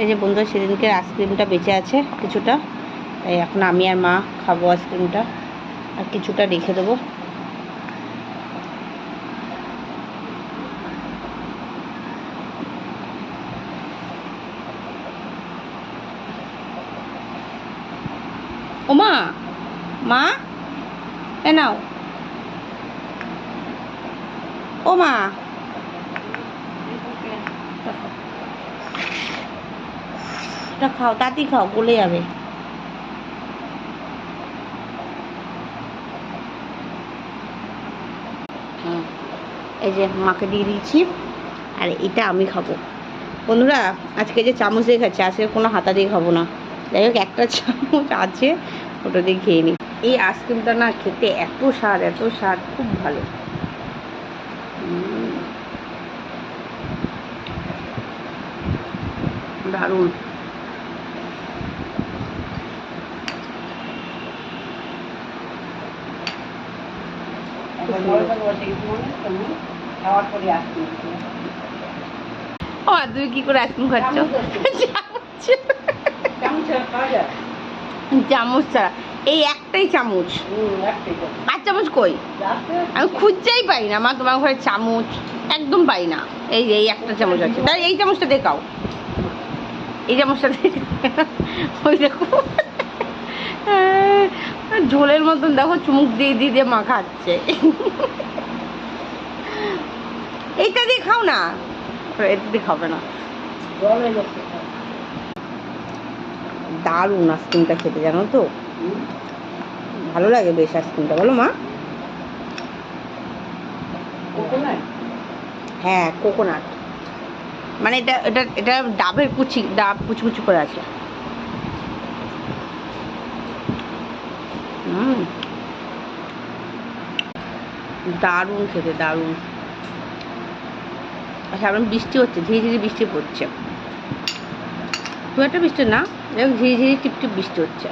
এই যে বন্ধুরা সেদিনকে আইসক্রিমটা বেঁচে আছে কিছুটা, তাই এখন আমি আর মা খাবো আইসক্রিমটা, আর কিছুটা রেখে দেবো। ও মা, মা এ নাও, ও মা খাও, তাড়াতাড়ি খাও, গলে যাবে। এই যে মাকে দিয়ে দিয়েছি, আর এটা আমি খাবো। বন্ধুরা আজকে যে চামচ দিয়ে খাচ্ছি, আজকে কোনো হাতা দিয়ে খাবো না। যাই হোক একটা চামচ আছে, ওটা দিয়ে খেয়ে নিই। এই আইসক্রিমটা না খেতে এত স্বাদ, খুব ভালো। দারুণ। ও তুমি কি করে আইসক্রিম খাচ্ছ? চামচ ছাড়া, এই একটাই চামচ। আর চামচ কই? আমি খুঁজতেই পাই না মা, তোমার ঘরে চামচ একদম পাই না। এই এই একটা চামচ আছে, তাই এই চামচটা দেখাও, এই চামচটা ওই দেখো ঝোলের মতন, দেখো চুমুক দিয়ে দিয়ে দিয়ে মা খাচ্ছে। এইটা দিয়ে খাও না, এটা দিয়ে খাবে না। দারুণ আইসক্রিমটা খেতে, জানো তো ভালো লাগে বেশ আইসক্রিমটা, বলো মা? হ্যাঁ কোকোনাট, মানে এটা এটা এটা ডাবের ডাব কুচি কুচি করে আছে। দারুণ খেতে, দারুণ। আচ্ছা এখন বৃষ্টি হচ্ছে, ধীরে ধীরে বৃষ্টি পড়ছে, খুব একটা বৃষ্টি না, ঝিরি ঝিরি টিপ টিপ বৃষ্টি হচ্ছে।